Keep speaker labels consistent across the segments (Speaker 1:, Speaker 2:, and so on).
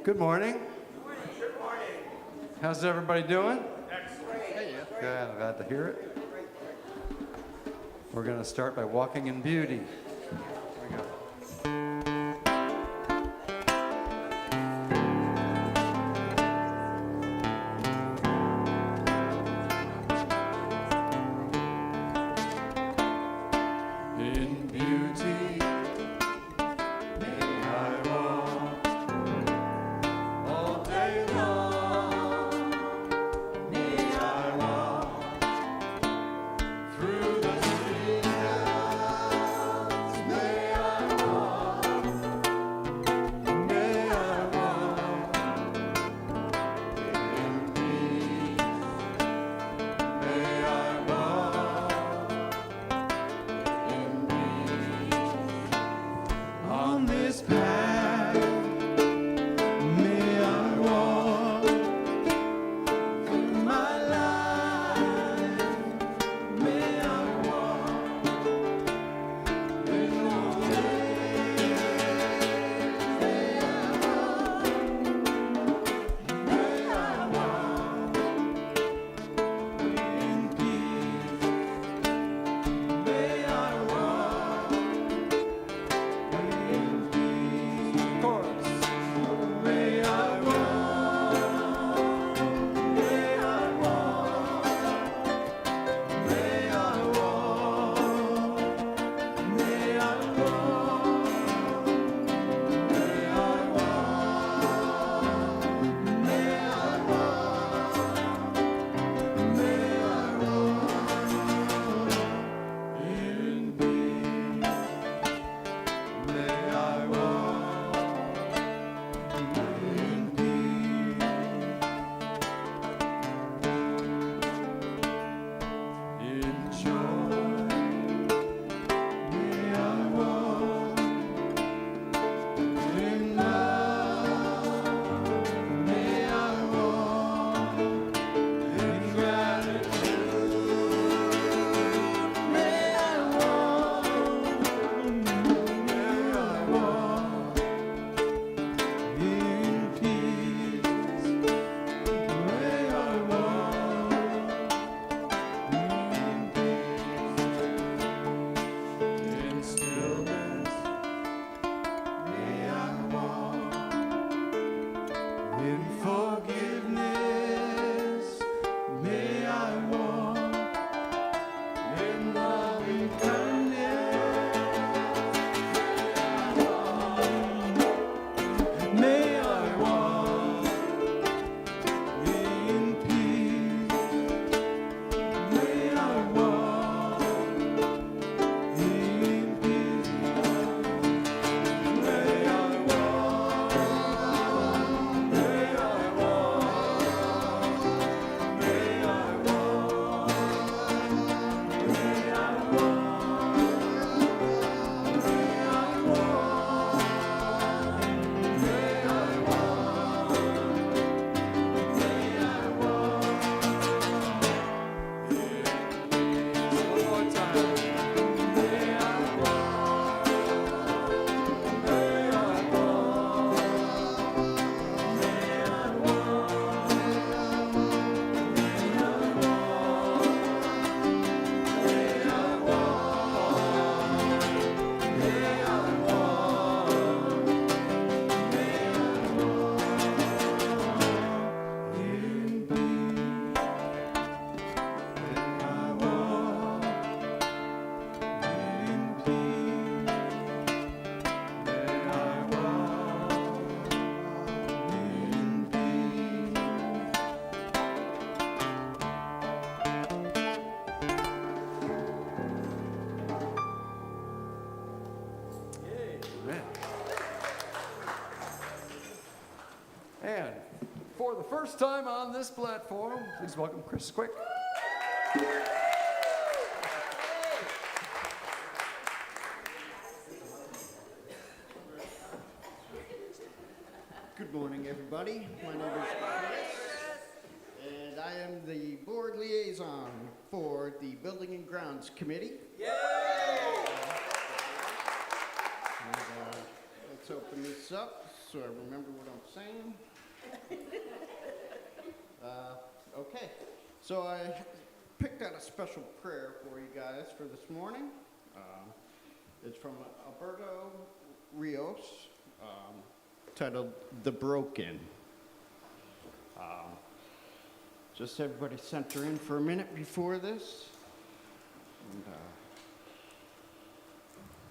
Speaker 1: Good morning.
Speaker 2: Good morning.
Speaker 1: How's everybody doing?
Speaker 2: Excellent.
Speaker 1: Hey, yeah. Good, I'm glad to hear it. We're going to start by walking in beauty. Here we go. In beauty, may I walk all day long. May I walk through the streets. May I walk. May I walk in peace. May I walk in peace on this path. May I walk through my life. May I walk in all ways. May I walk in peace. May I walk in peace. Chorus. May I walk. May I walk. May I walk. May I walk. May I walk. May I walk. May I walk in peace. May I walk in peace. In joy, may I walk in love. May I walk in gratitude. May I walk. May I walk in peace. May I walk in peace. In stillness, may I walk in forgiveness. May I walk in loving kindness. May I walk in peace. May I walk in peace. May I walk. May I walk. May I walk. May I walk. May I walk. May I walk. May I walk. One more time. May I walk. May I walk. May I walk. May I walk. May I walk. May I walk. May I walk in peace. May I walk in peace. May I walk in peace. Amen. And for the first time on this platform, please welcome Chris Quick.
Speaker 3: Good morning, everybody. My name is Chris, and I am the board liaison for the Building and Grounds Committee. And, let's open this up. so I remember what I'm saying. Okay, so I picked out a special prayer for you guys for this morning. It's from Alberto Rios, titled The Broken. Just everybody center in for a minute before this. And,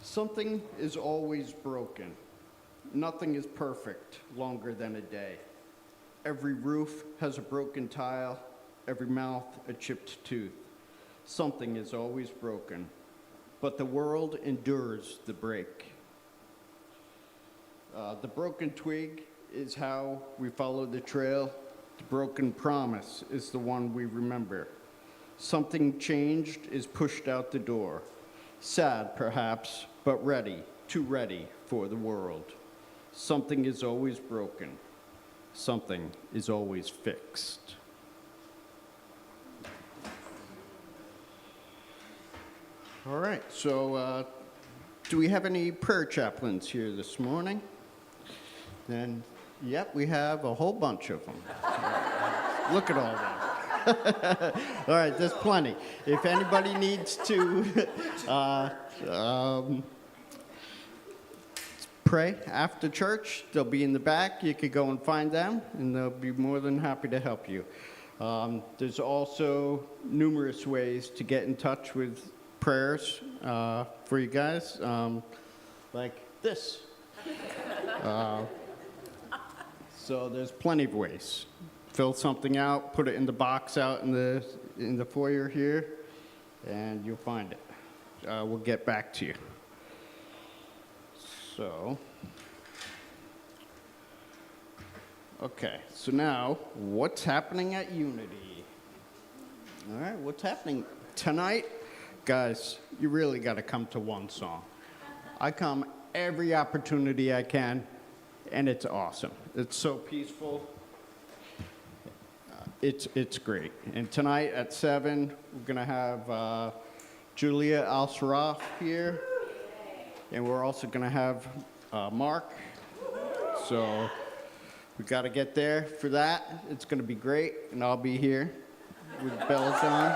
Speaker 3: something is always broken. Nothing is perfect longer than a day. Every roof has a broken tile, every mouth a chipped tooth. Something is always broken, but the world endures the break. The broken twig is how we follow the trail. The broken promise is the one we remember. Something changed is pushed out the door. Sad, perhaps, but ready, too ready for the world. Something is always broken. Something is always fixed. All right, so do we have any prayer chaplains here this morning? Then, yep, we have a whole bunch of them. Look at all that. All right, there's plenty. If anybody needs to pray after church, they'll be in the back. You could go and find them, and they'll be more than happy to help you. There's also numerous ways to get in touch with prayers for you guys, like this. So there's plenty of ways. Fill something out, put it in the box out in the foyer here, and you'll find it. We'll get back to you. So, okay, so now, what's happening at Unity? All right, what's happening tonight? Guys, you really got to come to one song. I come every opportunity I can, and it's awesome. It's so peaceful. It's great. And tonight at 7, we're going to have Julia Al-Sharaf here. And we're also going to have Mark. So we got to get there for that. It's going to be great. And I'll be here with bells on.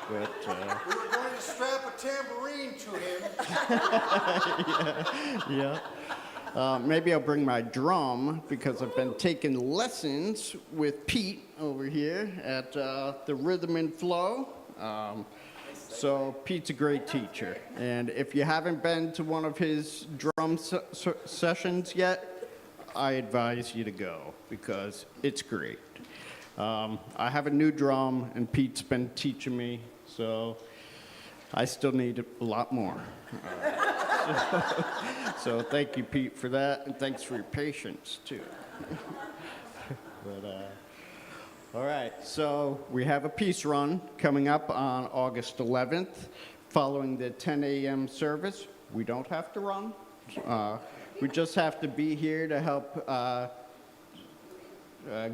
Speaker 3: But,
Speaker 2: We were going to strap a tambourine to him.
Speaker 3: yeah. Maybe I'll bring my drum because I've been taking lessons with Pete over here at the Rhythm and Flow. So Pete's a great teacher, and if you haven't been to one of his drum sessions yet, I advise you to go because it's great. I have a new drum, and Pete's been teaching me, so I still need a lot more. So thank you, Pete, for that, and thanks for your patience, too. But, all right, so we have a peace run coming up on August 11th. Following the 10 a.m. service, we don't have to run. We just have to be here to help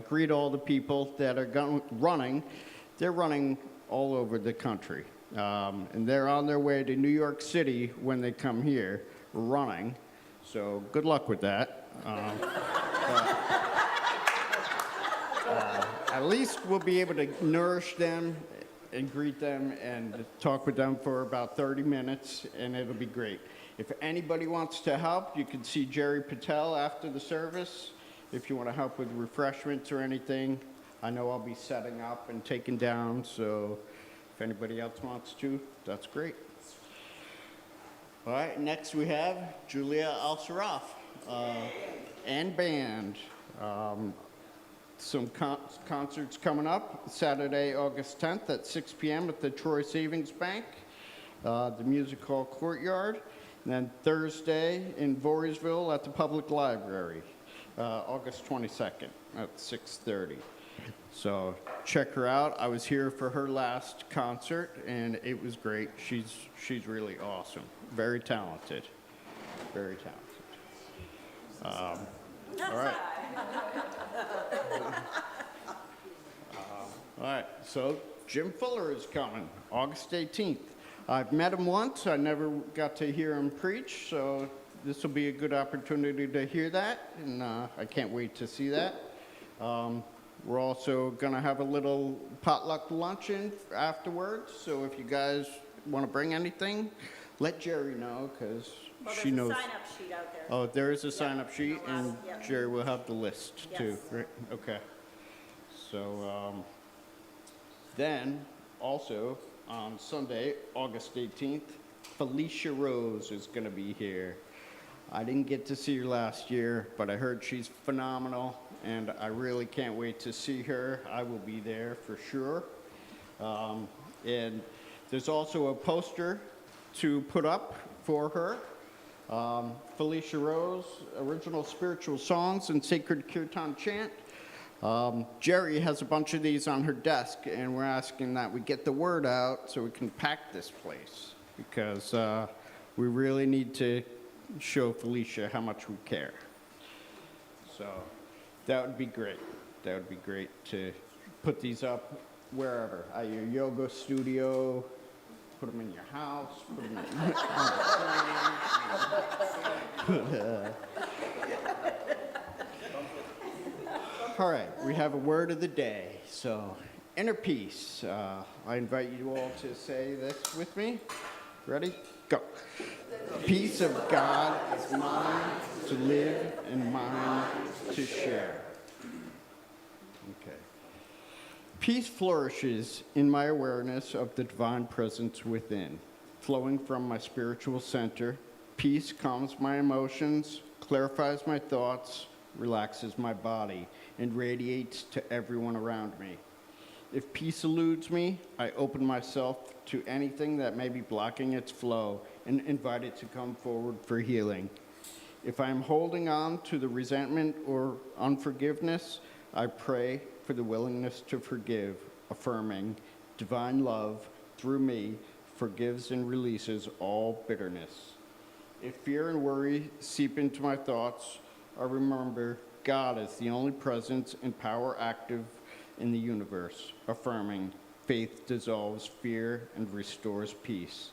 Speaker 3: greet all the people that are running. They're running all over the country. And they're on their way to New York City when they come here running. So good luck with that. At least we'll be able to nourish them and greet them and talk with them for about 30 minutes, and it'll be great. If anybody wants to help, you can see Gerri Patel after the service. If you want to help with refreshments or anything, I know I'll be setting up and taking down, so if anybody else wants to, that's great. All right, next we have Julia Al-Sharaf and band. Some concerts coming up. Saturday, August 10th at 6 p.m. at the Troy Savings Bank, the Music Hall Courtyard. And then Thursday in Voorheesville at the Public Library, August 22nd at 6:30. So check her out. I was here for her last concert, and it was great. She's really awesome. Very talented. Very talented. All right. All right, so Jim Fuller is coming, August 18th. I've met him once. I never got to hear him preach, so this will be a good opportunity to hear that, and I can't wait to see that. We're also going to have a little potluck luncheon afterwards, so if you guys want to bring anything, let Gerri know, because she knows.
Speaker 4: There's a sign-up sheet out there.
Speaker 3: Oh, there is a sign-up sheet, and
Speaker 4: Yep.
Speaker 3: Gerri will have the list, too,
Speaker 4: Yes.
Speaker 3: right? Okay. So, then, also, on Sunday, August 18th, Felicia Rose is going to be here. I didn't get to see her last year, but I heard she's phenomenal, and I really can't wait to see her. I will be there for sure. And there's also a poster to put up for her. Felicia Rose, original spiritual songs and sacred kirtan chant. Gerri has a bunch of these on her desk, and we're asking that we get the word out so we can pack this place, because we really need to show Felicia how much we care. So that would be great. That would be great to put these up wherever, at your yoga studio, put them in your house, put them in All right, we have a word of the day. So, inner peace. I invite you all to say this with me. Ready? Go. Peace of God is mine to live and mine to share. Okay. Peace flourishes in my awareness of the divine presence within. Flowing from my spiritual center, peace calms my emotions, clarifies my thoughts, relaxes my body, and radiates to everyone around me. If peace eludes me, I open myself to anything that may be blocking its flow and invite it to come forward for healing. If I am holding on to the resentment or unforgiveness, I pray for the willingness to forgive, affirming divine love through me forgives and releases all bitterness. If fear and worry seep into my thoughts, I remember God is the only presence and power active in the universe, affirming faith dissolves fear and restores peace.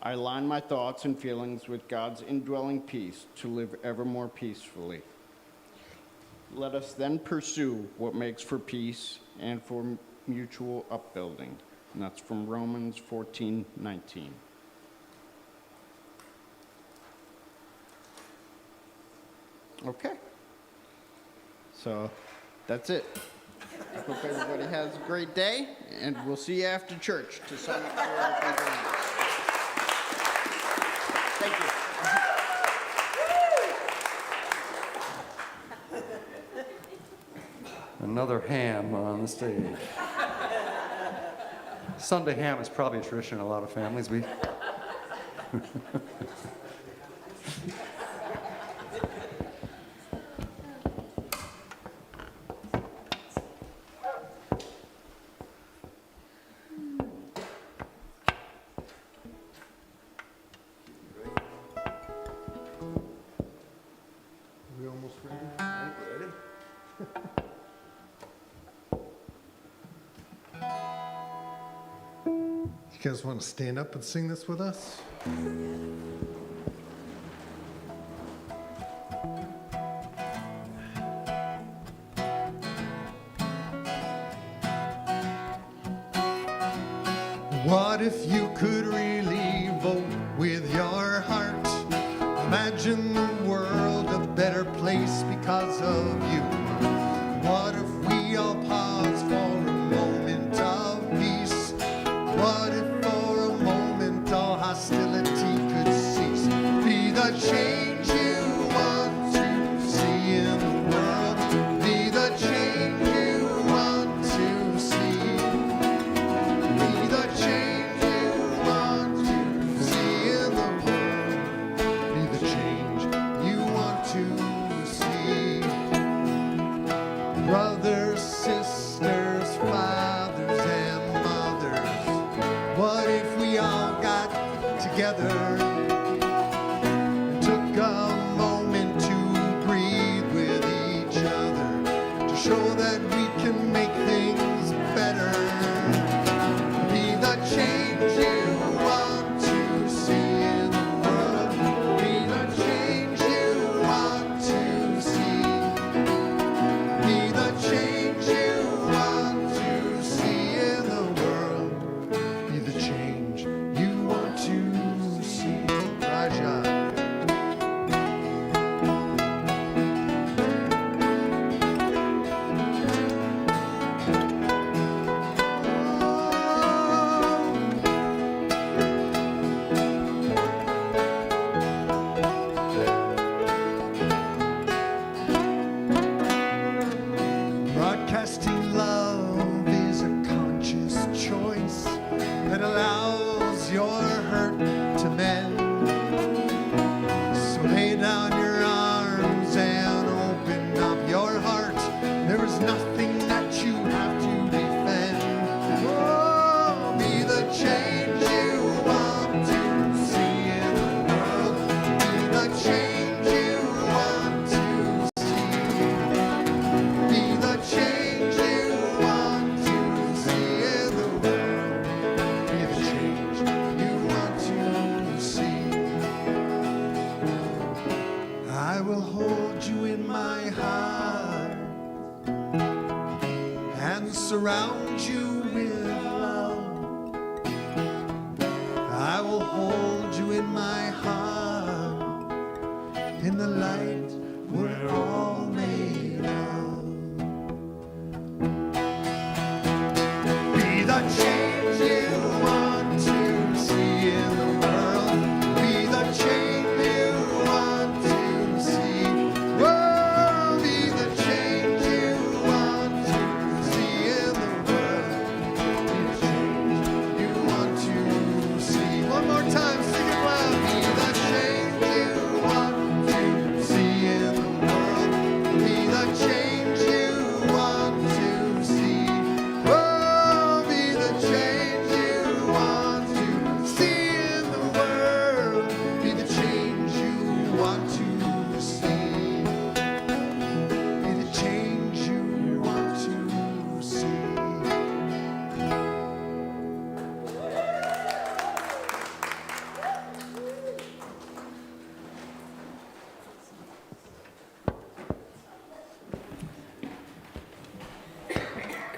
Speaker 3: I align my thoughts and feelings with God's indwelling peace to live ever more peacefully. Let us then pursue what makes for peace and for mutual upbuilding. And that's from Romans 14:19. Okay. So that's it. I hope everybody has a great day, and we'll see you after church to sign up for our conference. Thank you.
Speaker 1: Another ham on the stage. Sunday ham is probably a tradition in a lot of families.
Speaker 2: We almost ready? I'm ready. You guys want to stand up and sing this with us? What if you could really vote with your heart? Imagine the world a better place because of you. What if we all pause for a moment of peace? What if for a moment all hostility could cease? Be the change you want to see in the world. Be the change you want to see. Be the change you want to see in the world. Be the change you want to see. Brothers, sisters, fathers, and mothers. What if we all got together and took a moment to breathe with each other to show that we can make things better? Be the change you want to see in the world. Be the change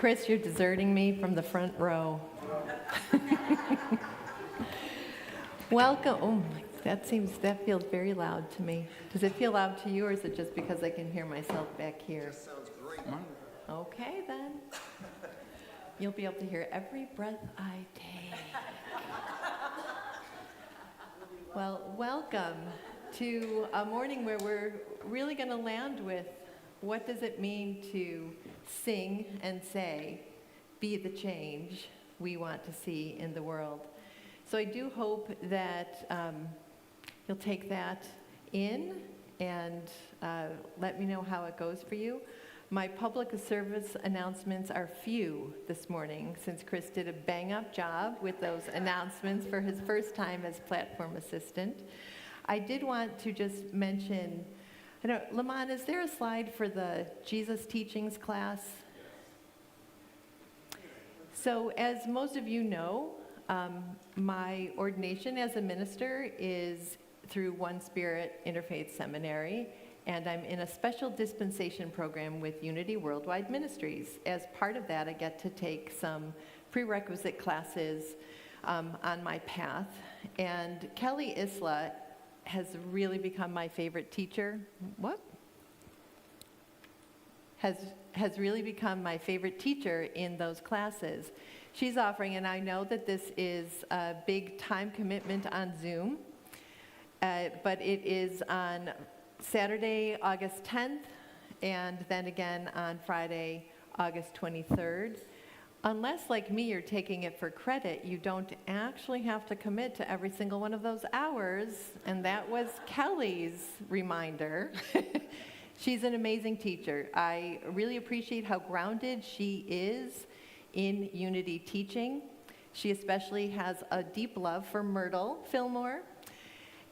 Speaker 4: Chris, you're deserting me from the front row. Welcome. Oh, that feels very loud to me. Does it feel loud to you, or is it just because I can hear myself back here?
Speaker 2: That sounds great.
Speaker 4: Okay, then. You'll be able to hear every breath I take. Well, welcome to a morning where we're really going to land with what does it mean to sing and say, be the change we want to see in the world. So I do hope that you'll take that in and let me know how it goes for you. My public service announcements are few this morning, since Chris did a bang-up job with those announcements for his first time as platform assistant. I did want to just mention, Lamont, is there a slide for the Jesus Teachings class? So as most of you know, my ordination as a minister is through One Spirit Interfaith Seminary, and I'm in a special dispensation program with Unity Worldwide Ministries. As part of that, I get to take some prerequisite classes on my path. And Kelly Isla has really become my favorite teacher. Has really become my favorite teacher in those classes. She's offering, and I know that this is a big time commitment on Zoom, but it is on Saturday, August 10th, and then again on Friday, August 23rd. Unless, like me, you're taking it for credit, you don't actually have to commit to every single one of those hours, and that was Kelly's reminder. She's an amazing teacher. I really appreciate how grounded she is in Unity teaching. She especially has a deep love for Myrtle Fillmore,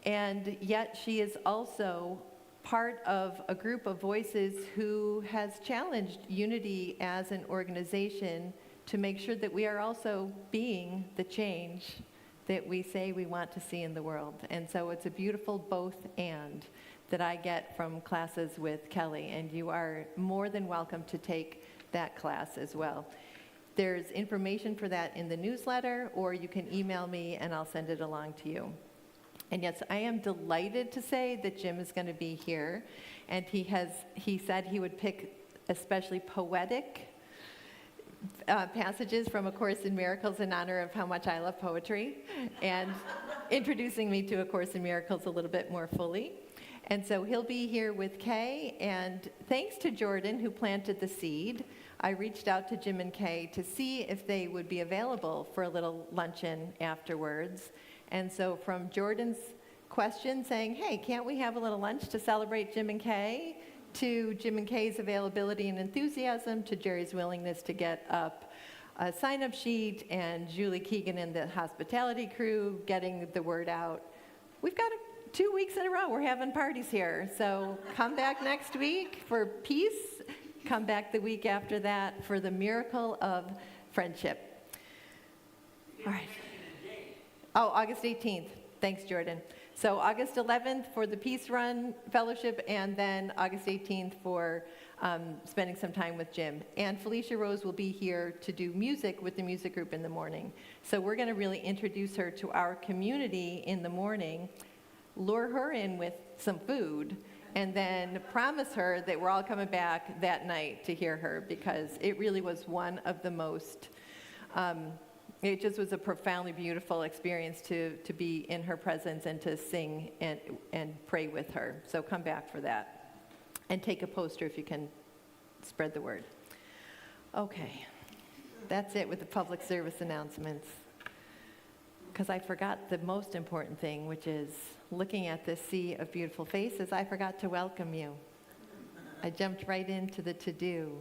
Speaker 4: and yet she is also part of a group of voices who has challenged Unity as an organization to make sure that we are also being the change that we say we want to see in the world. And so it's a beautiful both and that I get from classes with Kelly, and you are more than welcome to take that class as well. There's information for that in the newsletter, or you can email me and I'll send it along to you. And yes, I am delighted to say that Jim is going to be here, and he said he would pick especially poetic passages from A Course in Miracles in honor of how much I love poetry, and introducing me to A Course in Miracles a little bit more fully. And so he'll be here with Kay, and thanks to Jordan, who planted the seed, I reached out to Jim and Kay to see if they would be available for a little luncheon afterwards. And so from Jordan's question saying, hey, can't we have a little lunch to celebrate Jim and Kay, to Jim and Kay's availability and enthusiasm, to Gerri's willingness to get up a sign-up sheet, and Julie Keegan and the hospitality crew getting the word out. We've got 2 weeks in a row, we're having parties here. So come back next week for peace. Come back the week after that for the miracle of friendship. All right. Oh, August 18th. Thanks, Jordan. So August 11th for the Peace Run Fellowship, and then August 18th for spending some time with Jim. And Felicia Rose will be here to do music with the music group in the morning. So we're going to really introduce her to our community in the morning, lure her in with some food, and then promise her that we're all coming back that night to hear her, because it really was one of the most, it just was a profoundly beautiful experience to be in her presence and to sing and pray with her. So come back for that. And take a poster if you can spread the word. Okay, that's it with the public service announcements. Because I forgot the most important thing, which is looking at this sea of beautiful faces, I forgot to welcome you. I jumped right into the to-do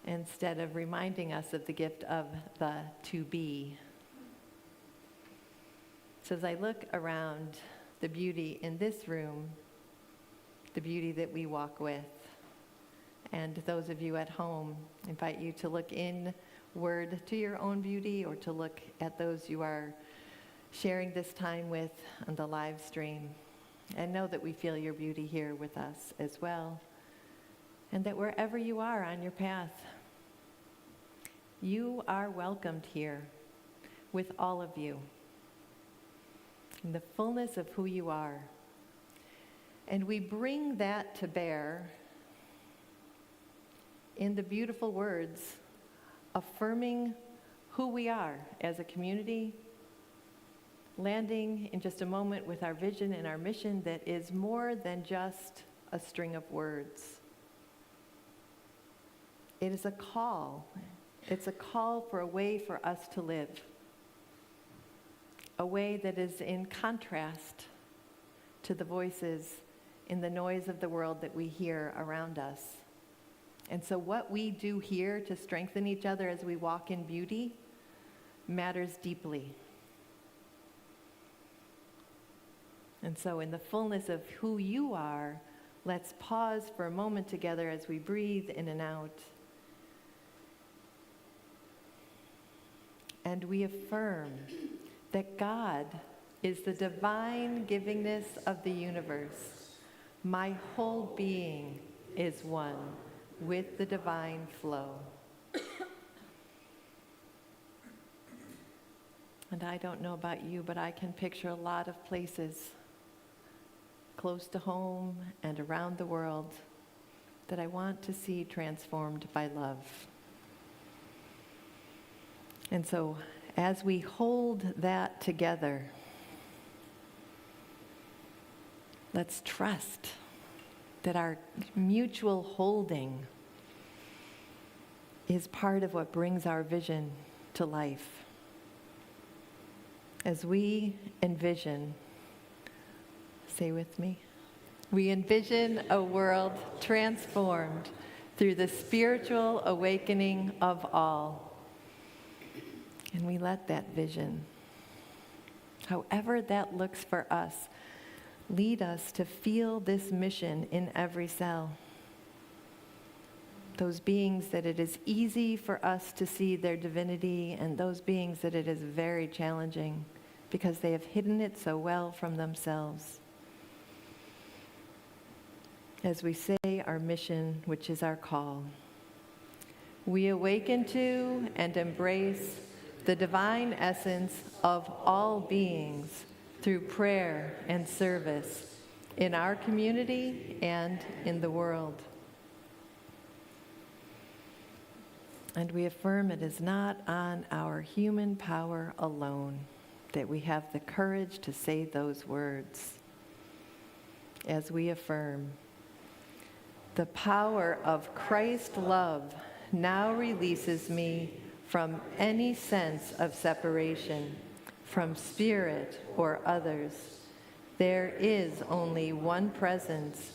Speaker 4: instead of reminding us of the gift of the to-be. So as I look around the beauty in this room, the beauty that we walk with, and those of you at home, I invite you to look inward to your own beauty, or to look at those you are sharing this time with on the live stream, and know that we feel your beauty here with us as well, and that wherever you are on your path, You are welcomed here with all of you, in the fullness of who you are. And we bring that to bear in the beautiful words affirming who we are as a community, landing in just a moment with our vision and our mission that is more than just a string of words. It is a call. It's a call for a way for us to live, a way that is in contrast to the voices in the noise of the world that we hear around us. And so what we do here to strengthen each other as we walk in beauty matters deeply. And so in the fullness of who you are, let's pause for a moment together as we breathe in and out. And we affirm that God is the divine givingness of the universe. My whole being is one with the divine flow. And I don't know about you, but I can picture a lot of places close to home and around the world that I want to see transformed by love. And so as we hold that together, let's trust that our mutual holding is part of what brings our vision to life. As we envision, say with me, we envision a world transformed through the spiritual awakening of all. And we let that vision, however that looks for us, lead us to feel this mission in every cell. Those beings that it is easy for us to see their divinity, and those beings that it is very challenging because they have hidden it so well from themselves. As we say our mission, which is our call, we awaken to and embrace the divine essence of all beings through prayer and service in our community and in the world. And we affirm it is not on our human power alone that we have the courage to say those words. As we affirm, the power of Christ's love now releases me from any sense of separation from spirit or others. There is only one presence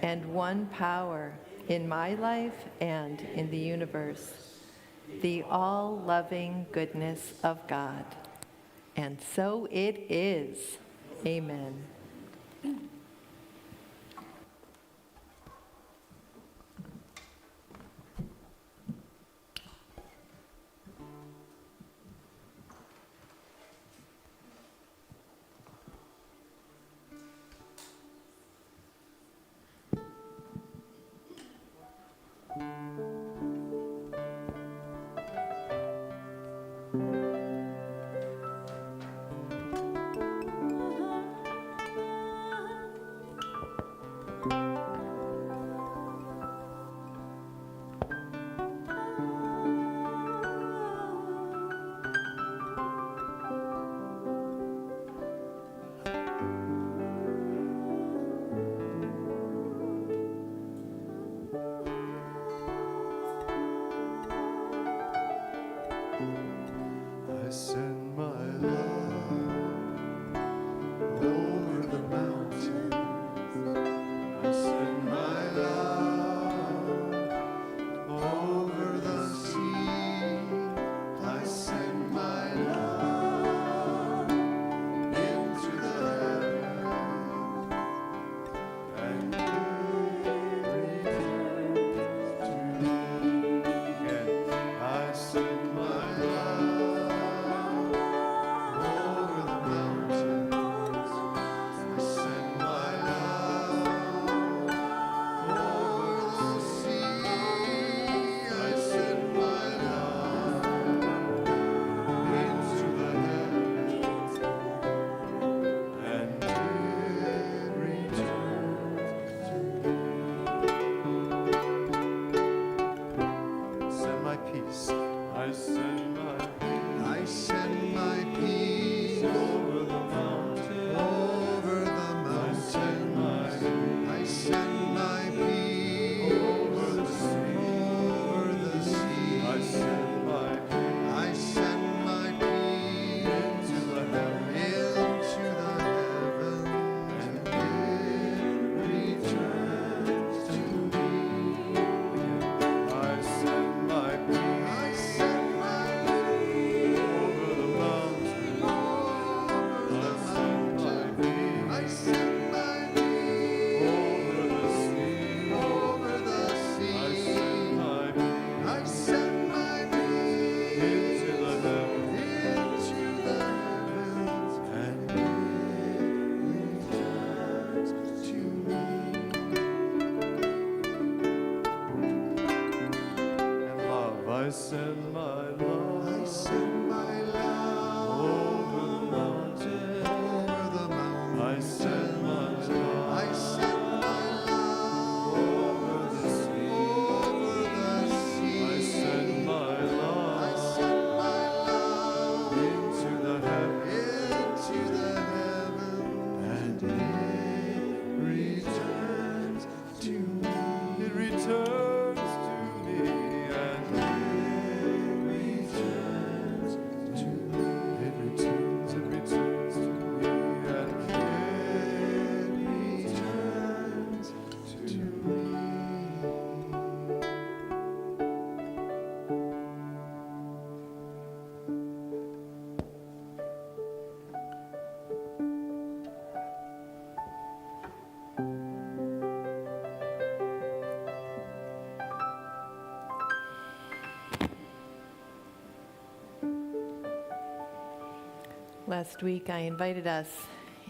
Speaker 4: and one power in my life and in the universe, the all-loving goodness of God. And so it is. Amen.
Speaker 1: over the mountain,
Speaker 2: over the mountains. I send my peace
Speaker 1: over the sea,
Speaker 2: over the sea.
Speaker 1: I send my
Speaker 2: I send my peace
Speaker 1: into the heavens,
Speaker 2: into the heavens, and it returns to me.
Speaker 1: I send my peace
Speaker 2: I send my peace
Speaker 1: over the mountain,
Speaker 2: over the
Speaker 1: I send my
Speaker 2: mountains. I
Speaker 1: peace
Speaker 2: send my peace
Speaker 1: over the sea,
Speaker 2: over the
Speaker 1: I
Speaker 2: sea.
Speaker 1: send my peace
Speaker 2: I send my peace
Speaker 1: into the heavens,
Speaker 2: into the heavens, and it returns to me.
Speaker 1: and love, I send my love
Speaker 2: I send my love
Speaker 1: over the mountain,
Speaker 2: over the mountains.
Speaker 1: I send my love
Speaker 2: I send my love
Speaker 1: over the sea,
Speaker 2: over the sea.
Speaker 1: I send my
Speaker 2: I
Speaker 1: love
Speaker 2: send my love
Speaker 1: into the heavens,
Speaker 2: into the heavens, and it returns to me.
Speaker 1: it returns to me, and
Speaker 2: It returns to me.
Speaker 1: it returns to me, and
Speaker 2: It returns to me.
Speaker 4: Last week, I invited us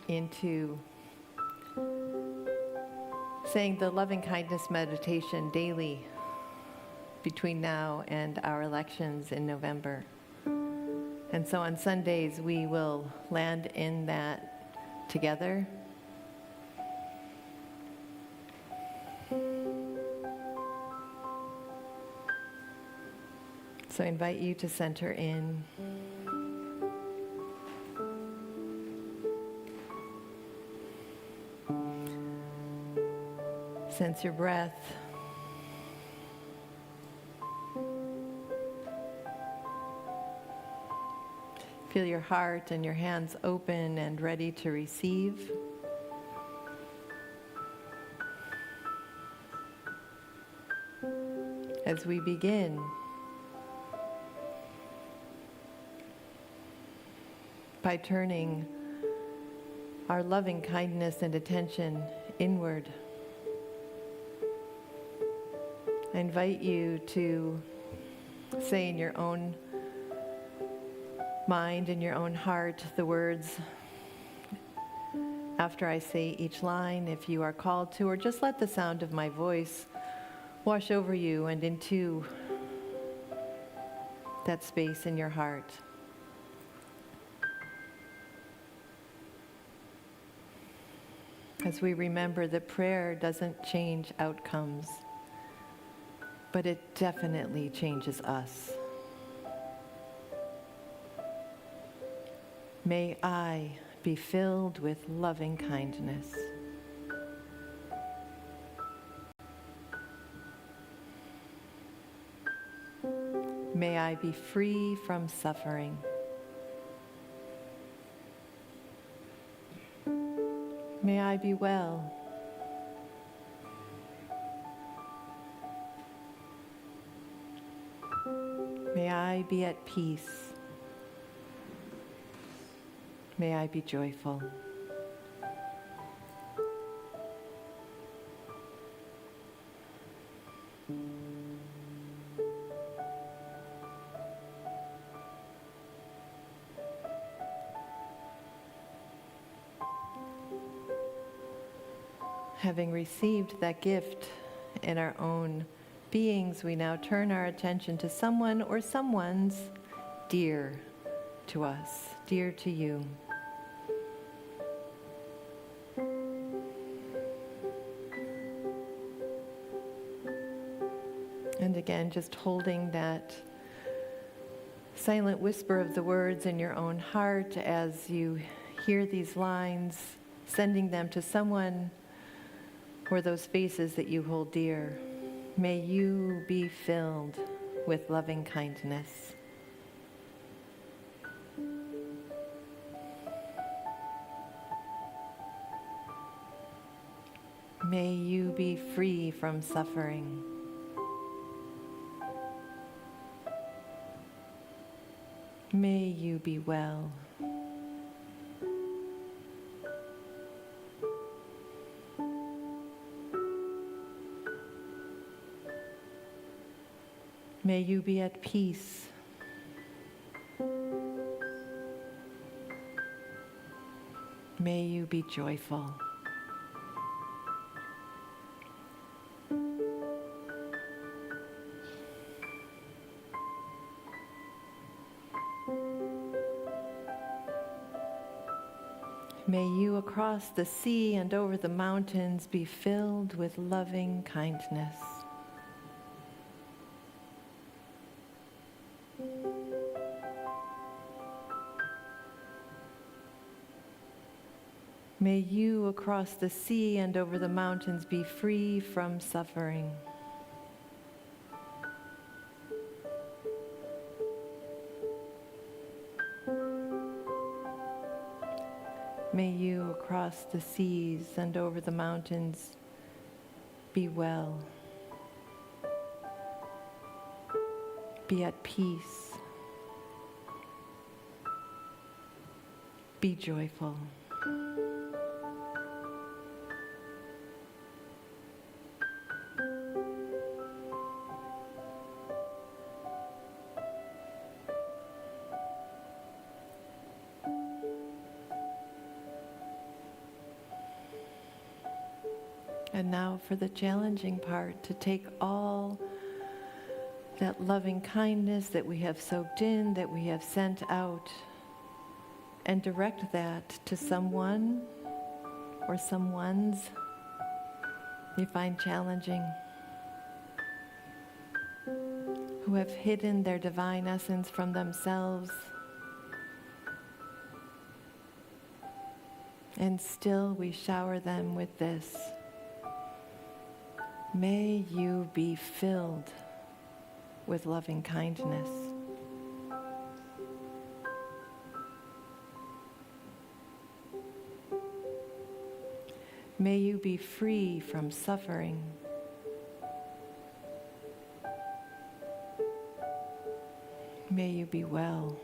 Speaker 4: into saying the loving kindness meditation daily between now and our elections in November. And so on Sundays, we will land in that together. So I invite you to center in. Sense your breath. Feel your heart and your hands open and ready to receive. As we begin, by turning our loving kindness and attention inward, I invite you to say in your own mind, in your own heart, the words after I say each line, if you are called to, or just let the sound of my voice wash over you and into that space in your heart. As we remember that prayer doesn't change outcomes, but it definitely changes us. May I be filled with loving kindness. May I be free from suffering. May I be well. May I be at peace. May I be joyful. Having received that gift in our own beings, we now turn our attention to someone or someone's dear to us, dear to you. And again, just holding that silent whisper of the words in your own heart as you hear these lines, sending them to someone or those faces that you hold dear. May you be filled with loving kindness. May you be free from suffering. May you be well. May you be at peace. May you be joyful. May you across the sea and over the mountains be filled with loving kindness. May you across the sea and over the mountains be free from suffering. May you across the seas and over the mountains be well. Be at peace. Be joyful. And now for the challenging part, to take all that loving kindness that we have soaked in, that we have sent out, and direct that to someone or someones you find challenging, who have hidden their divine essence from themselves, and still we shower them with this. May you be filled with loving kindness. May you be free from suffering. May you be well.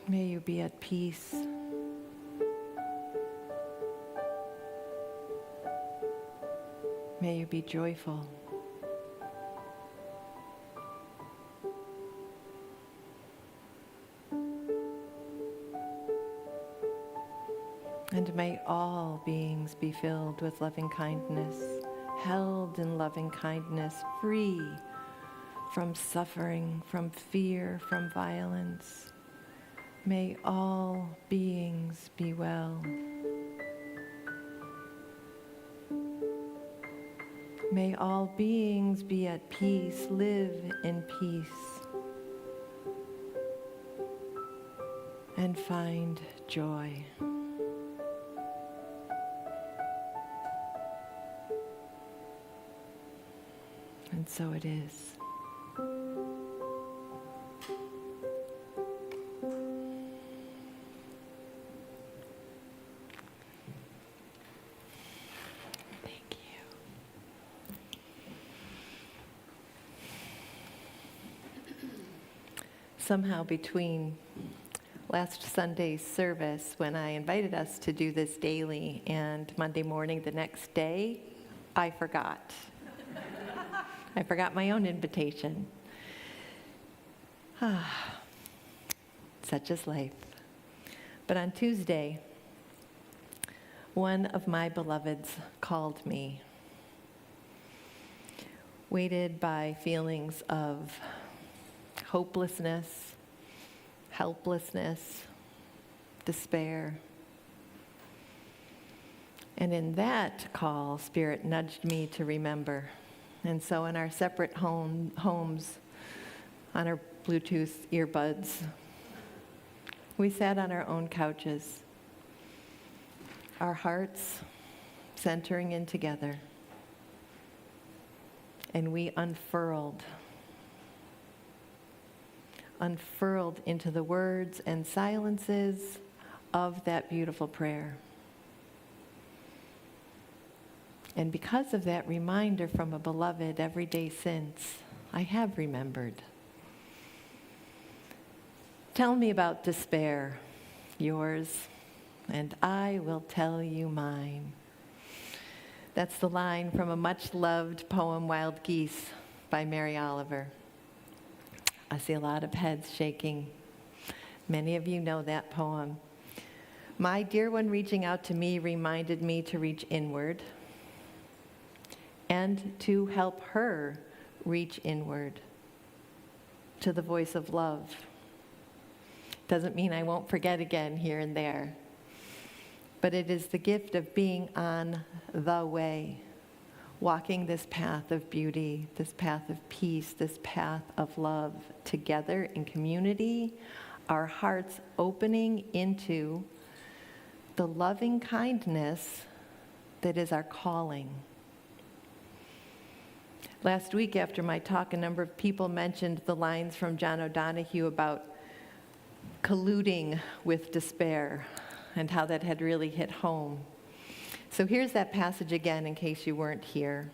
Speaker 4: May you be at peace. May you be joyful. And may all beings be filled with loving kindness, held in loving kindness, free from suffering, from fear, from violence. May all beings be well. May all beings be at peace, live in peace, and find joy. And so it is. Somehow between last Sunday's service, when I invited us to do this daily, and Monday morning the next day, I forgot. I forgot my own invitation. Such is life. But on Tuesday, one of my beloveds called me, weighted by feelings of hopelessness, helplessness, despair. And in that call, Spirit nudged me to remember And so in our separate homes, on our Bluetooth earbuds, we sat on our own couches, our hearts centering in together, and we unfurled into the words and silences of that beautiful prayer. And because of that reminder from a beloved every day since, I have remembered. Tell me about despair, yours, and I will tell you mine. That's the line from a much-loved poem, Wild Geese, by Mary Oliver. I see a lot of heads shaking. Many of you know that poem. My dear one reaching out to me reminded me to reach inward and to help her reach inward to the voice of love. Doesn't mean I won't forget again here and there, but it is the gift of being on the way, walking this path of beauty, this path of peace, this path of love together in community, our hearts opening into the loving kindness that is our calling. Last week after my talk, a number of people mentioned the lines from John O'Donohue about colluding with despair and how that had really hit home. So here's that passage again in case you weren't here.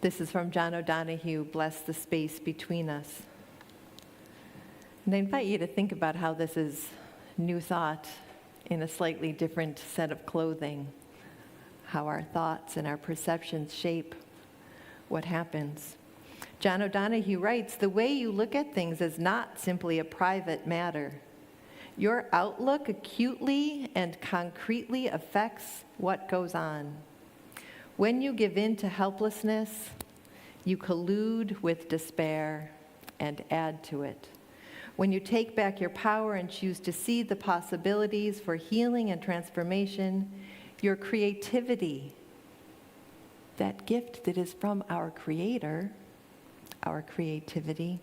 Speaker 4: This is from John O'Donohue, Bless the Space Between Us. And I invite you to think about how this is new thought in a slightly different set of clothing, how our thoughts and our perceptions shape what happens. John O'Donohue writes, "The way you look at things is not simply a private matter. Your outlook acutely and concretely affects what goes on. When you give in to helplessness, you collude with despair and add to it. When you take back your power and choose to see the possibilities for healing and transformation, your creativity, that gift that is from our Creator, our creativity,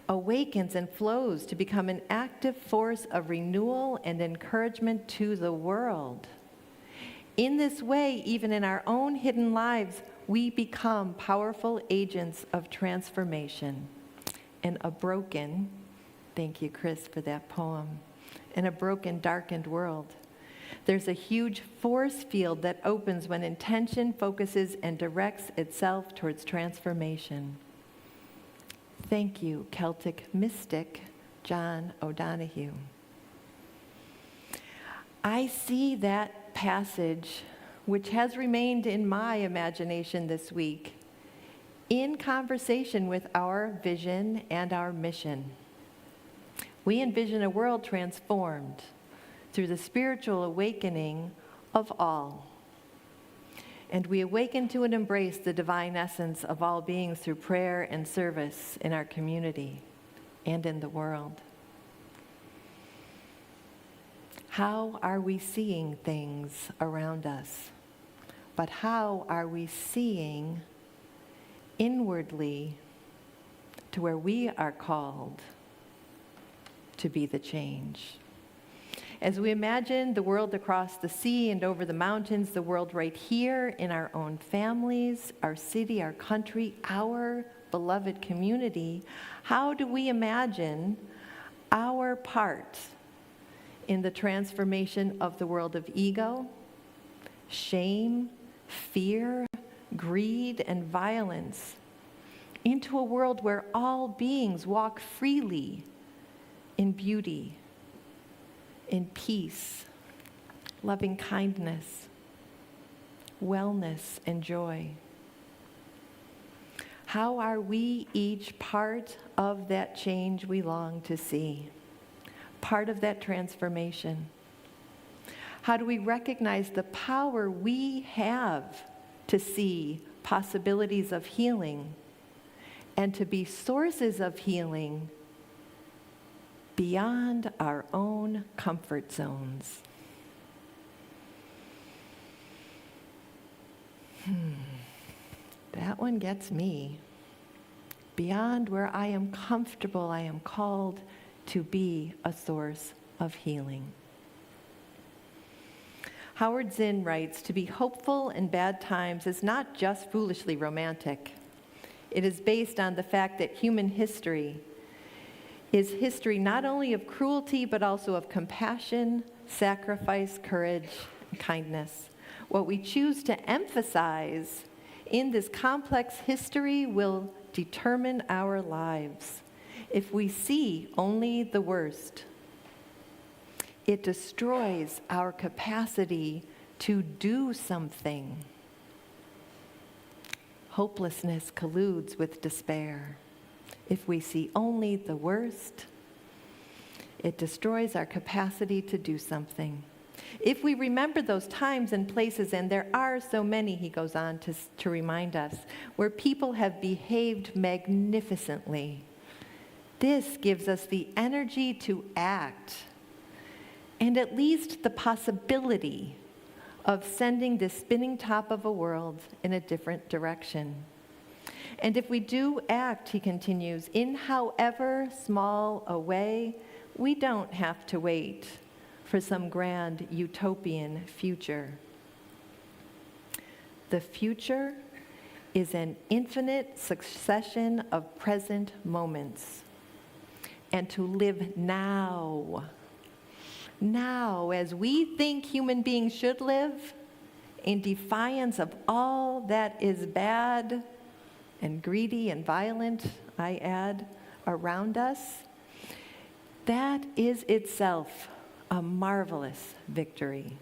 Speaker 4: awakens and flows to become an active force of renewal and encouragement to the world. In this way, even in our own hidden lives, we become powerful agents of transformation in a broken, thank you, Chris, for that poem, in a broken, darkened world. There's a huge force field that opens when intention focuses and directs itself towards transformation." Thank you, Celtic mystic John O'Donohue. I see that passage, which has remained in my imagination this week, in conversation with our vision and our mission. We envision a world transformed through the spiritual awakening of all. And we awaken to and embrace the divine essence of all beings through prayer and service in our community and in the world. How are we seeing things around us? But how are we seeing inwardly to where we are called to be the change? As we imagine the world across the sea and over the mountains, the world right here in our own families, our city, our country, our beloved community, how do we imagine our part in the transformation of the world of ego, shame, fear, greed, and violence into a world where all beings walk freely in beauty, in peace, loving kindness, wellness, and joy? How are we each part of that change we long to see? Part of that transformation? How do we recognize the power we have to see possibilities of healing and to be sources of healing beyond our own comfort zones? That one gets me. Beyond where I am comfortable, I am called to be a source of healing. Howard Zinn writes, "To be hopeful in bad times is not just foolishly romantic. It is based on the fact that human history is history not only of cruelty, but also of compassion, sacrifice, courage, and kindness. What we choose to emphasize in this complex history will determine our lives. If we see only the worst, it destroys our capacity to do something. Hopelessness colludes with despair. If we see only the worst, it destroys our capacity to do something. If we remember those times and places, and there are so many," he goes on to remind us, "where people have behaved magnificently, this gives us the energy to act, and at least the possibility of sending this spinning top of a world in a different direction. And if we do act," he continues, "in however small a way, we don't have to wait for some grand utopian future. The future is an infinite succession of present moments. And to live now as we think human beings should live, in defiance of all that is bad and greedy and violent, I add, around us, that is itself a marvelous victory.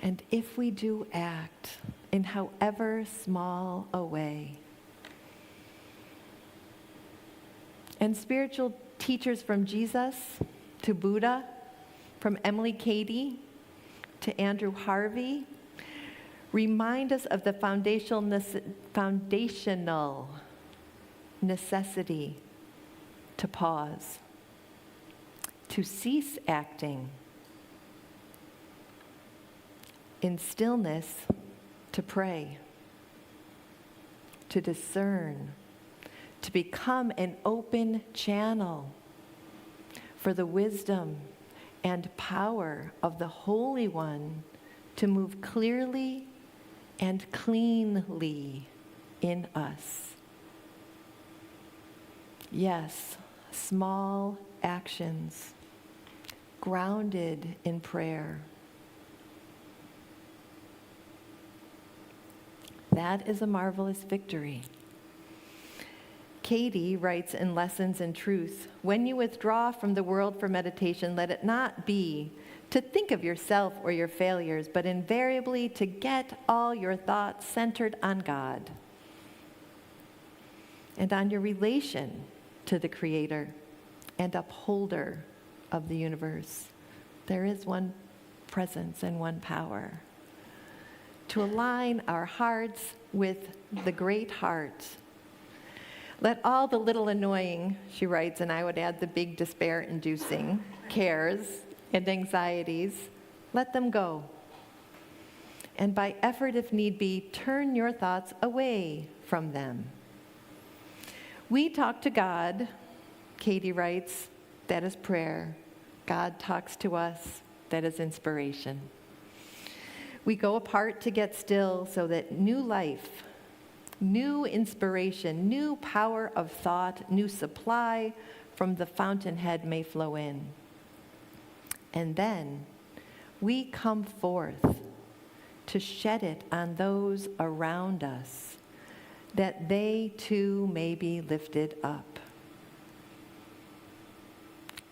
Speaker 4: And if we do act in however small a way," and spiritual teachers from Jesus to Buddha, from Emily Cady to Andrew Harvey, remind us of the foundational necessity to pause, to cease acting, in stillness to pray, to discern, to become an open channel for the wisdom and power of the Holy One to move clearly and cleanly in us. Yes, small actions grounded in prayer. That is a marvelous victory. Katie writes in Lessons in Truth, "When you withdraw from the world for meditation, let it not be to think of yourself or your failures, but invariably to get all your thoughts centered on God and on your relation to the Creator and upholder of the universe. There is one presence and one power. To align our hearts with the great heart. Let all the little annoying," she writes, and I would add the big despair-inducing cares and anxieties, let them go. And by effort, if need be, turn your thoughts away from them. We talk to God," Katie writes, "that is prayer. God talks to us, that is inspiration. We go apart to get still so that new life, new inspiration, new power of thought, new supply from the fountainhead may flow in. And then we come forth to shed it on those around us, that they too may be lifted up.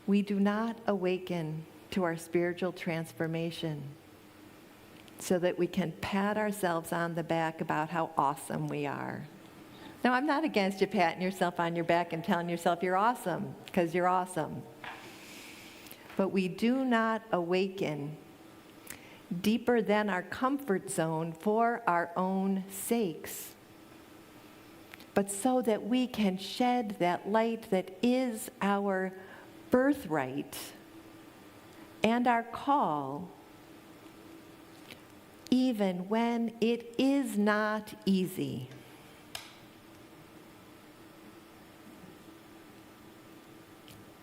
Speaker 4: We do not awaken to our spiritual transformation so that we can pat ourselves on the back about how awesome we are. Now, I'm not against you patting yourself on your back and telling yourself you're awesome, because you're awesome. But we do not awaken deeper than our comfort zone for our own sakes, but so that we can shed that light that is our birthright and our call even when it is not easy.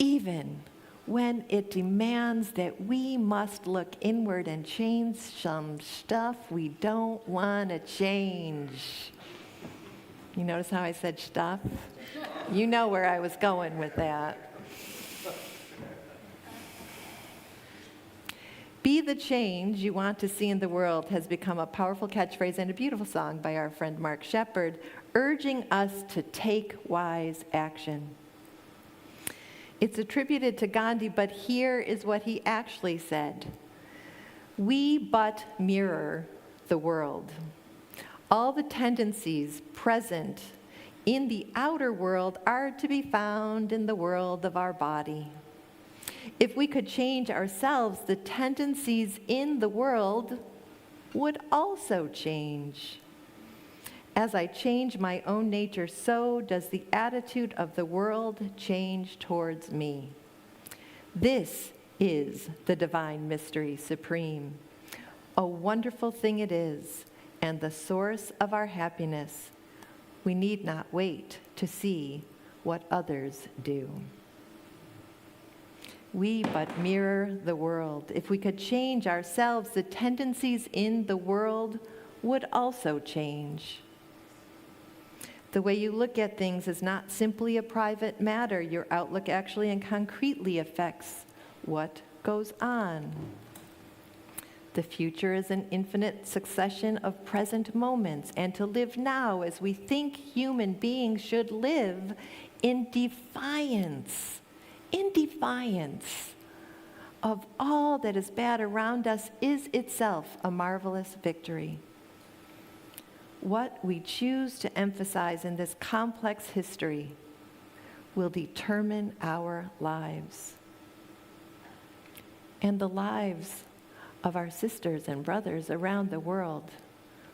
Speaker 4: Even when it demands that we must look inward and change some stuff we don't want to change. You notice how I said stuff? You know where I was going with that. Be the change you want to see in the world has become a powerful catchphrase and a beautiful song by our friend Mark Shepard, urging us to take wise action. It's attributed to Gandhi, but here is what he actually said. We but mirror the world. All the tendencies present in the outer world are to be found in the world of our body. If we could change ourselves, the tendencies in the world would also change. As I change my own nature, so does the attitude of the world change towards me. This is the divine mystery supreme. A wonderful thing it is, and the source of our happiness. We need not wait to see what others do. We but mirror the world. If we could change ourselves, the tendencies in the world would also change. The way you look at things is not simply a private matter. Your outlook actually and concretely affects what goes on. The future is an infinite succession of present moments, and to live now as we think human beings should live in defiance of all that is bad around us is itself a marvelous victory. What we choose to emphasize in this complex history will determine our lives and the lives of our sisters and brothers around the world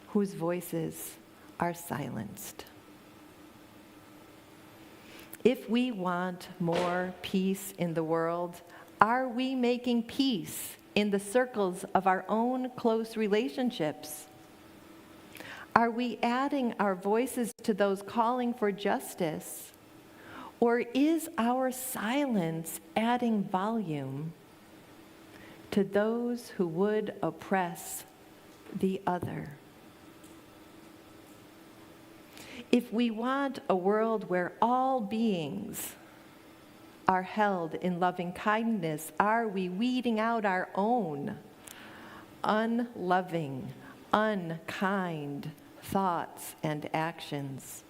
Speaker 4: whose voices are silenced. If we want more peace in the world, are we making peace in the circles of our own close relationships? Are we adding our voices to those calling for justice? Or is our silence adding volume to those who would oppress the other? If we want a world where all beings are held in loving kindness, are we weeding out our own unloving, unkind thoughts and actions?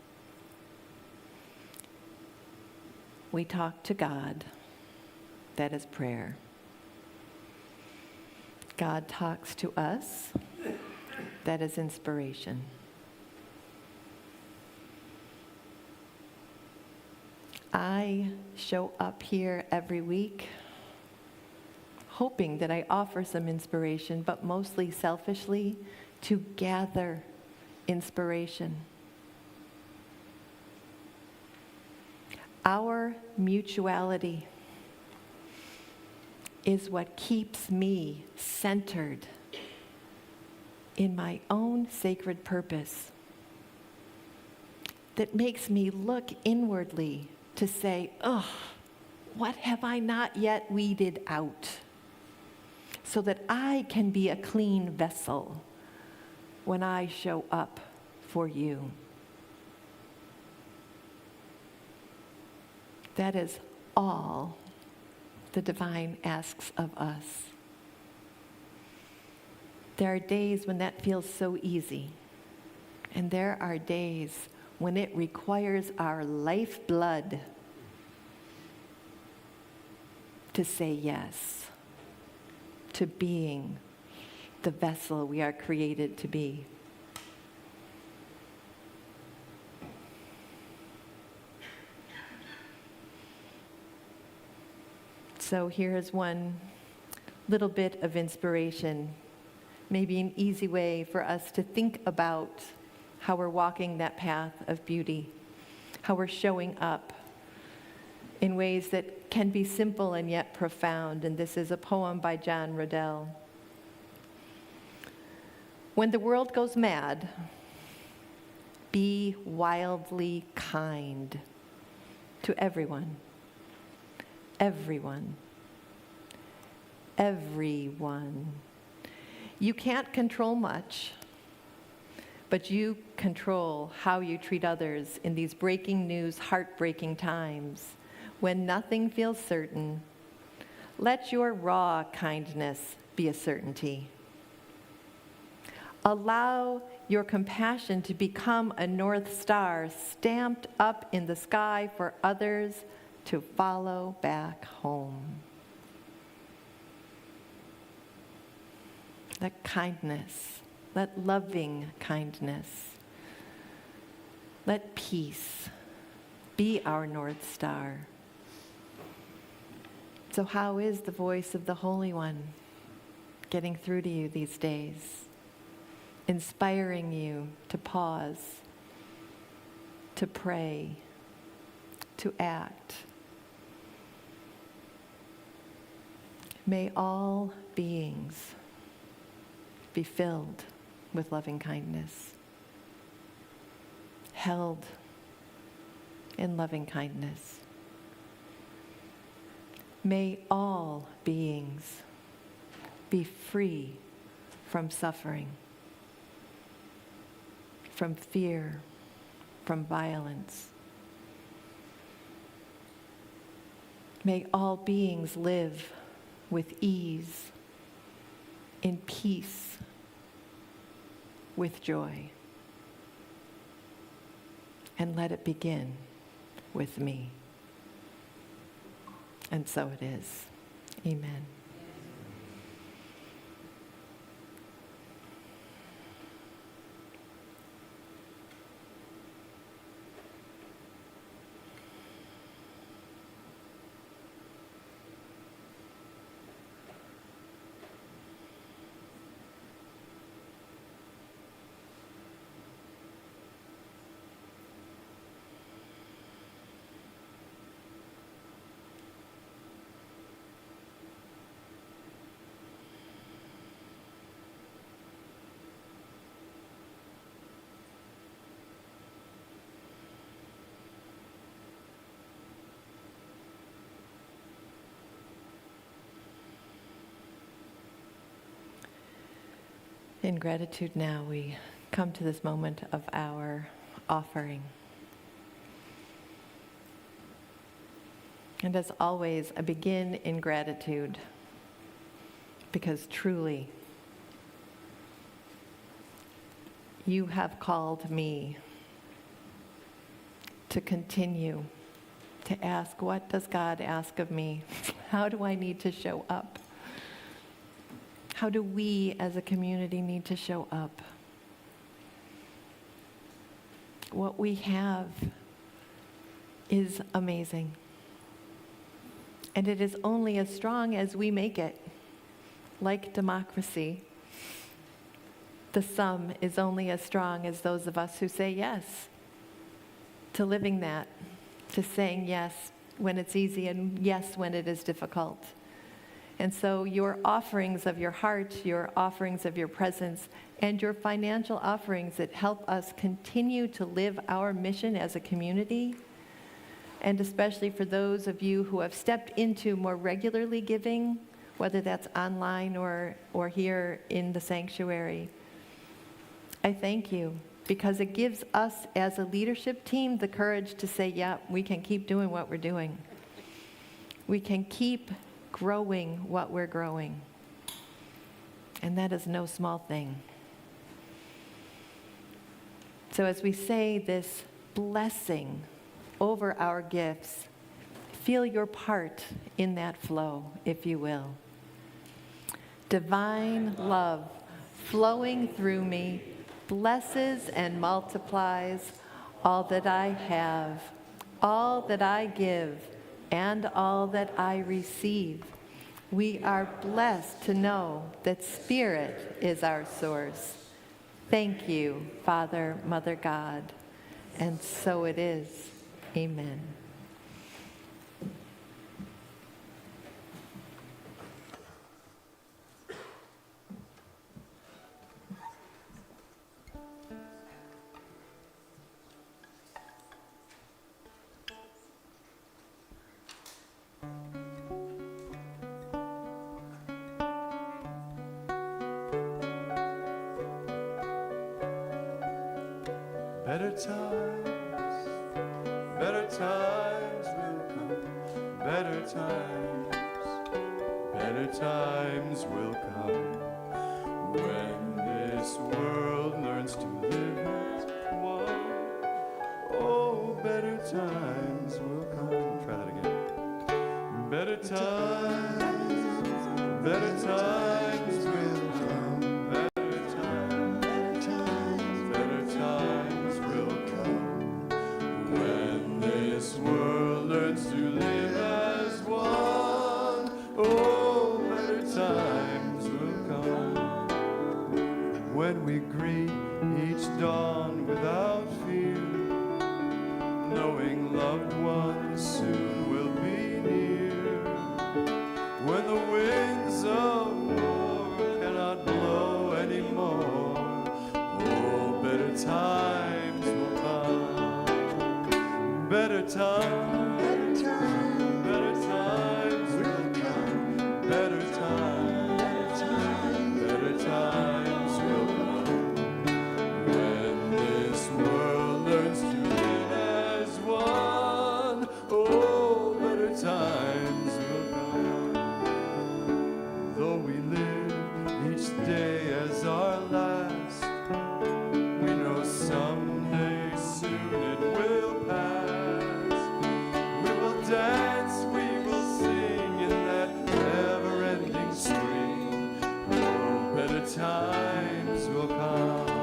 Speaker 4: We talk to God. That is prayer. God talks to us. That is inspiration. I show up here every week hoping that I offer some inspiration, but mostly selfishly to gather inspiration. Our mutuality is what keeps me centered in my own sacred purpose, that makes me look inwardly to say, what have I not yet weeded out, so that I can be a clean vessel when I show up for you. That is all the divine asks of us. There are days when that feels so easy, and there are days when it requires our lifeblood to say yes to being the vessel we are created to be. So here's one little bit of inspiration, maybe an easy way for us to think about how we're walking that path of beauty, how we're showing up in ways that can be simple and yet profound. And this is a poem by John Rodell. When the world goes mad, be wildly kind to everyone. Everyone. Everyone. You can't control much, but you control how you treat others in these breaking news, heartbreaking times when nothing feels certain. Let your raw kindness be a certainty. Allow your compassion to become a North Star stamped up in the sky for others to follow back home. Let kindness, let loving kindness, let peace be our North Star. So how is the voice of the Holy One getting through to you these days? Inspiring you to pause, to pray, to act. May all beings be filled with loving kindness, held in loving kindness. May all beings be free from suffering, from fear, from violence. May all beings live with ease, in peace, with joy. And let it begin with me. And so it is. Amen. In gratitude now, we come to this moment of our offering. And as always, I begin in gratitude because truly, you have called me to continue to ask, what does God ask of me? How do I need to show up? How do we as a community need to show up? What we have is amazing. And it is only as strong as we make it. Like democracy, the sum is only as strong as those of us who say yes to living that, to saying yes when it's easy and yes when it is difficult. And so your offerings of your heart, your offerings of your presence, and your financial offerings that help us continue to live our mission as a community, and especially for those of you who have stepped into more regularly giving, whether that's online or here in the sanctuary, I thank you, because it gives us as a leadership team the courage to say, yeah, we can keep doing what we're doing. We can keep growing what we're growing. And that is no small thing. So as we say this blessing over our gifts, feel your part in that flow, if you will. Divine love flowing through me blesses and multiplies all that I have, all that I give, and all that I receive. We are blessed to know that Spirit is our source. Thank you, Father, Mother God. And so it is. Amen.
Speaker 1: Better times will come. Better times will come when this world learns to live as one. Oh, better times will come. Try that again. Better times will come. Better times will come when this world learns to live as one. Oh, better times will come when we greet each dawn without fear, knowing loved ones soon will be near. When the winds of war cannot blow anymore, oh, better times will come. Better times will come. Better times will come when this world learns to live as one. Oh, better times will come. Though we live each day as our last, we know someday soon it will pass. We will dance, we will sing in that never-ending stream. Oh, better times will come.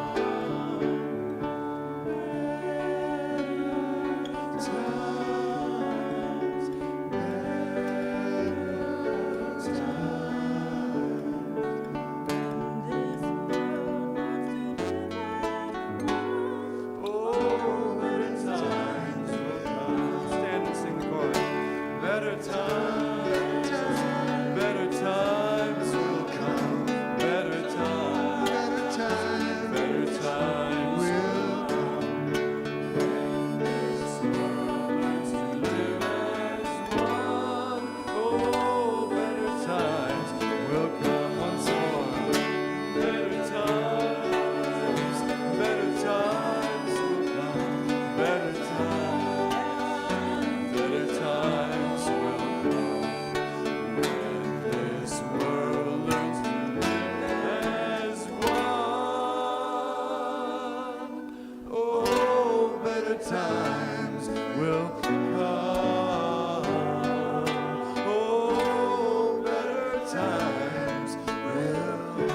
Speaker 1: Oh, better times will come. Stand and sing the chorus. Better times will come. Better times will come. When this world learns to live as one. Oh, better times will come once more. Better times will come. Better times will come. When this world learns to live as one. Oh, better times will come. Oh, better times will come.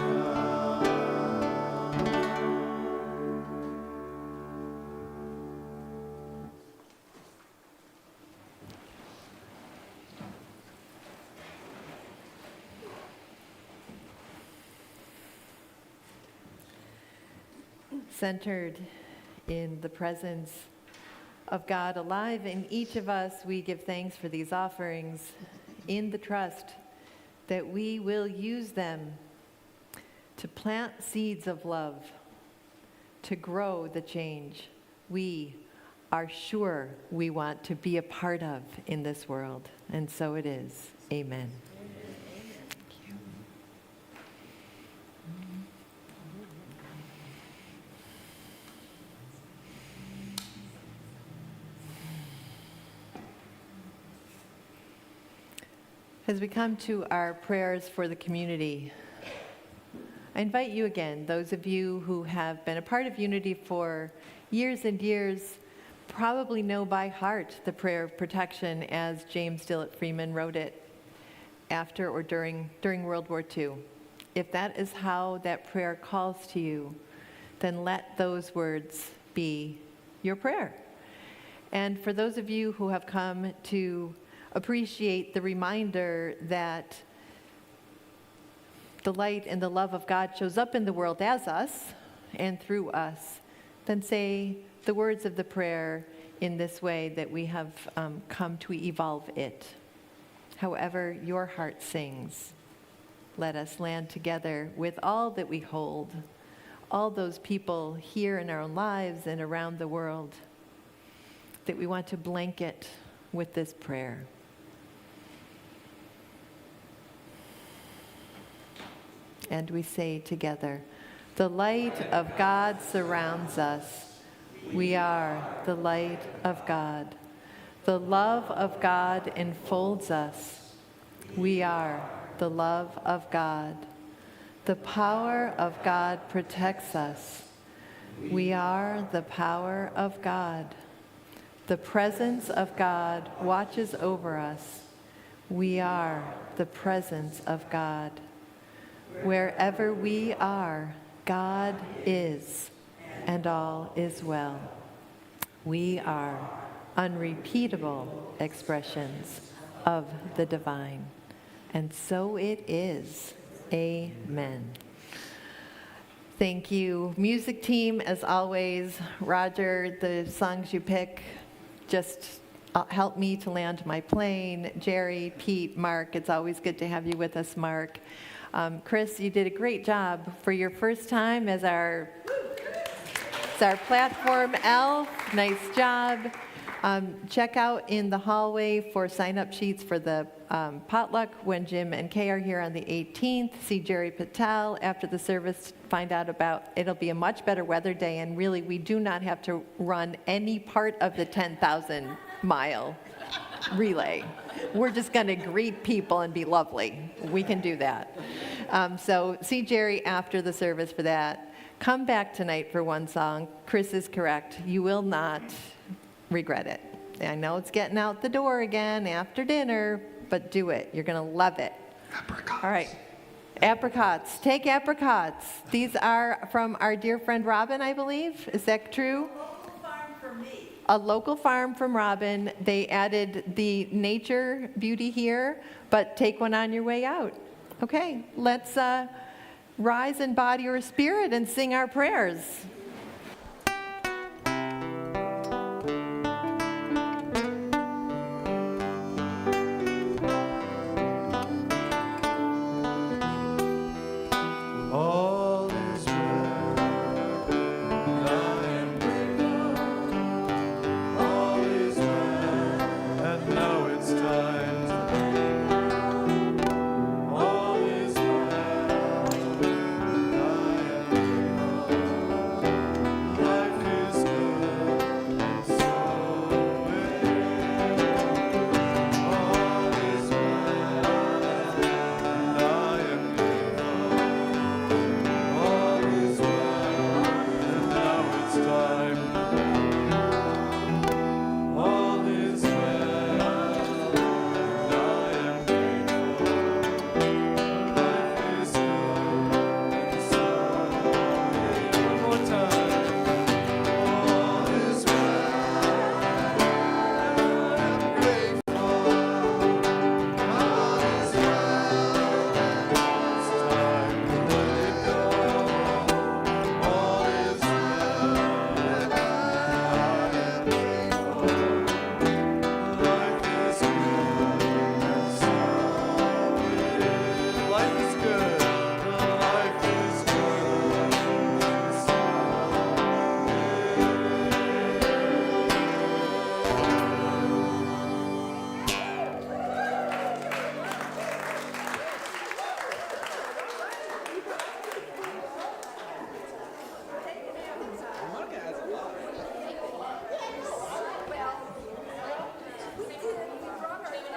Speaker 4: Centered in the presence of God alive in each of us, we give thanks for these offerings in the trust that we will use them to plant seeds of love, to grow the change we are sure we want to be a part of in this world. And so it is. Amen. As we come to our prayers for the community, I invite you again, those of you who have been a part of Unity for years and years, probably know by heart the prayer of protection as James Dillett Freeman wrote it after or during World War II. If that is how that prayer calls to you, then let those words be your prayer. And for those of you who have come to appreciate the reminder that the light and the love of God shows up in the world as us and through us, then say the words of the prayer in this way that we have come to evolve it. However your heart sings, let us land together with all that we hold, all those people here in our own lives and around the world that we want to blanket with this prayer. And we say together, the light of God surrounds us. We are the light of God. The love of God enfolds us. We are the love of God. The power of God protects us. We are the power of God. The presence of God watches over us. We are the presence of God. Wherever we are, God is, and all is well. We are unrepeatable expressions of the divine. And so it is. Amen. Thank you, music team, as always. Roger, the songs you pick just help me to land my plane. Gerri, Pete, Mark, it's always good to have you with us, Mark. Chris, you did a great job for your first time as our platform elf. Nice job. Check out in the hallway for sign-up sheets for the potluck when Jim and Kay are here on the 18th. See Gerri Patel after the service. Find out about, it'll be a much better weather day, and really we do not have to run any part of the 10,000-mile relay. We're just going to greet people and be lovely. We can do that. So see Gerri after the service for that. Come back tonight for one song. Chris is correct. You will not regret it. I know it's getting out the door again after dinner, but do it. You're going to love it.
Speaker 2: Apricots.
Speaker 4: All right. Apricots. Take apricots. These are from our dear friend Robin, I believe. Is that true? A local farm from Robin. They added the nature beauty here, but take one on your way out. Okay, let's rise in body or spirit and sing our prayers.
Speaker 1: All is well, I am grateful. All is well, and now it's time